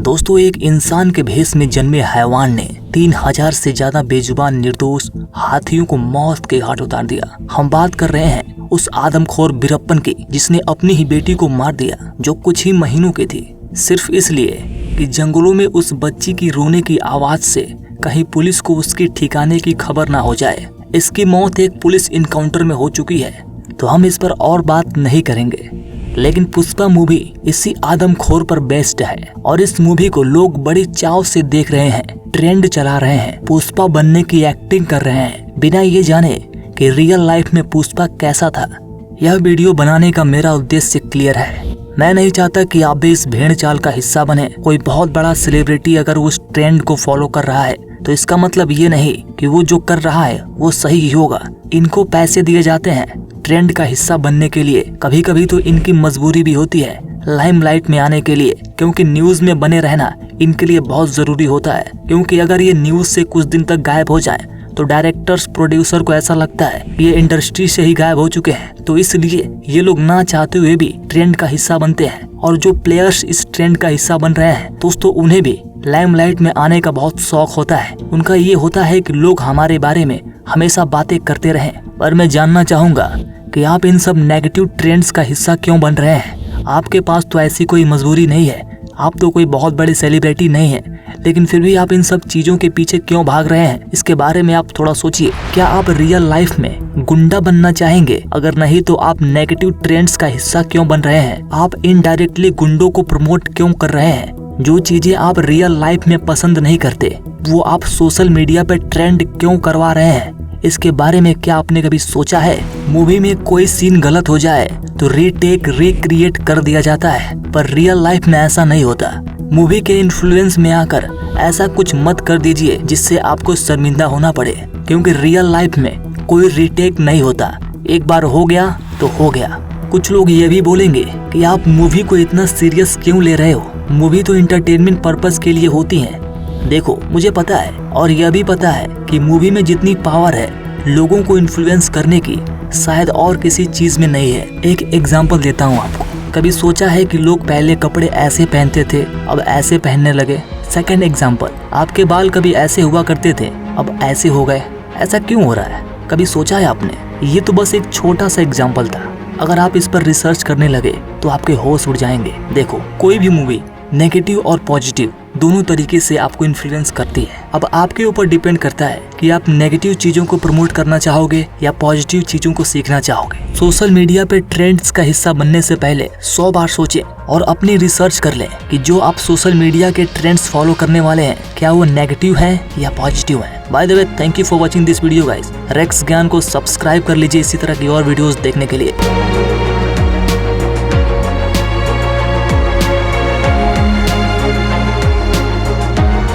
दोस्तों, एक इंसान के भेष में जन्मे हैवान ने 3000 से ज्यादा बेजुबान निर्दोष हाथियों को मौत के घाट उतार दिया। हम बात कर रहे हैं उस आदमखोर बीरप्पन की, जिसने अपनी ही बेटी को मार दिया जो कुछ ही महीनों की थी, सिर्फ इसलिए कि जंगलों में उस बच्ची की रोने की आवाज से कहीं पुलिस को उसके ठिकाने की खबर ना हो जाए। इसकी मौत एक पुलिस इनकाउंटर में हो चुकी है, तो हम इस पर और बात नहीं करेंगे। लेकिन पुष्पा मूवी इसी आदमखोर पर बेस्ड है और इस मूवी को लोग बड़ी चाव से देख रहे हैं, ट्रेंड चला रहे हैं, पुष्पा बनने की एक्टिंग कर रहे हैं, बिना ये जाने कि रियल लाइफ में पुष्पा कैसा था। यह वीडियो बनाने का मेरा उद्देश्य क्लियर है। मैं नहीं चाहता कि आप भी इस भेड़ चाल का हिस्सा बने। कोई बहुत बड़ा सेलिब्रिटी अगर उस ट्रेंड को फॉलो कर रहा है तो इसका मतलब ये नहीं कि वो जो कर रहा है वो सही ही होगा। इनको पैसे दिए जाते हैं ट्रेंड का हिस्सा बनने के लिए। कभी कभी तो इनकी मजबूरी भी होती है लाइमलाइट में आने के लिए, क्योंकि न्यूज में बने रहना इनके लिए बहुत जरूरी होता है। क्योंकि अगर ये न्यूज से कुछ दिन तक गायब हो जाए तो डायरेक्टर्स, प्रोड्यूसर को ऐसा लगता है ये इंडस्ट्री से ही गायब हो चुके हैं। तो इसलिए ये लोग ना चाहते हुए भी ट्रेंड का हिस्सा बनते हैं। और जो प्लेयर्स इस ट्रेंड का हिस्सा बन रहे हैं दोस्तों, उन्हें भी लाइमलाइट में आने का बहुत शौक होता है। उनका ये होता है कि लोग हमारे बारे में हमेशा बातें करते रहें। पर मैं जानना चाहूंगा कि आप इन सब नेगेटिव ट्रेंड्स का हिस्सा क्यों बन रहे हैं। आपके पास तो ऐसी कोई मजबूरी नहीं है, आप तो कोई बहुत बड़ी सेलिब्रिटी नहीं है, लेकिन फिर भी आप इन सब चीजों के पीछे क्यों भाग रहे हैं, इसके बारे में आप थोड़ा सोचिए। क्या आप रियल लाइफ में गुंडा बनना चाहेंगे? अगर नहीं तो आप नेगेटिव ट्रेंड्स का हिस्सा क्यों बन रहे हैं? आप इनडायरेक्टली गुंडों को प्रमोट क्यों कर रहे हैं? जो चीजें आप रियल लाइफ में पसंद नहीं करते वो आप सोशल मीडिया पे ट्रेंड क्यों करवा रहे हैं? इसके बारे में क्या आपने कभी सोचा है? मूवी में कोई सीन गलत हो जाए तो रीटेक, रिक्रिएट कर दिया जाता है, पर रियल लाइफ में ऐसा नहीं होता। मूवी के इन्फ्लुएंस में आकर ऐसा कुछ मत कर दीजिए जिससे आपको शर्मिंदा होना पड़े, क्योंकि रियल लाइफ में कोई रीटेक नहीं होता। एक बार हो गया तो हो गया। कुछ लोग ये भी बोलेंगे कि आप मूवी को इतना सीरियस क्यों ले रहे हो, मूवी तो एंटरटेनमेंट पर्पस के लिए होती है। देखो, मुझे पता है और यह भी पता है कि मूवी में जितनी पावर है लोगों को इन्फ्लुएंस करने की, शायद और किसी चीज में नहीं है। एक एग्जांपल देता हूँ आपको। कभी सोचा है कि लोग पहले कपड़े ऐसे पहनते थे, अब ऐसे पहनने लगे? सेकंड एग्जांपल, आपके बाल कभी ऐसे हुआ करते थे, अब ऐसे हो गए। ऐसा क्यों हो रहा है? कभी सोचा है आपने? ये तो बस एक छोटा सा एग्जाम्पल था। अगर आप इस पर रिसर्च करने लगे तो आपके होश उड़ जाएंगे। देखो, कोई भी मूवी नेगेटिव और पॉजिटिव दोनों तरीके से आपको इन्फ्लुएंस करती है। अब आपके ऊपर डिपेंड करता है कि आप नेगेटिव चीजों को प्रमोट करना चाहोगे या पॉजिटिव चीजों को सीखना चाहोगे। सोशल मीडिया पे ट्रेंड्स का हिस्सा बनने से पहले 100 बार सोचें और अपनी रिसर्च कर लें कि जो आप सोशल मीडिया के ट्रेंड्स फॉलो करने वाले हैं क्या वो नेगेटिव है या पॉजिटिव है। By the way, thank you for watching this video guys. Rex Gyan को सब्सक्राइब कर लीजिए इसी तरह की और वीडियोस देखने के लिए।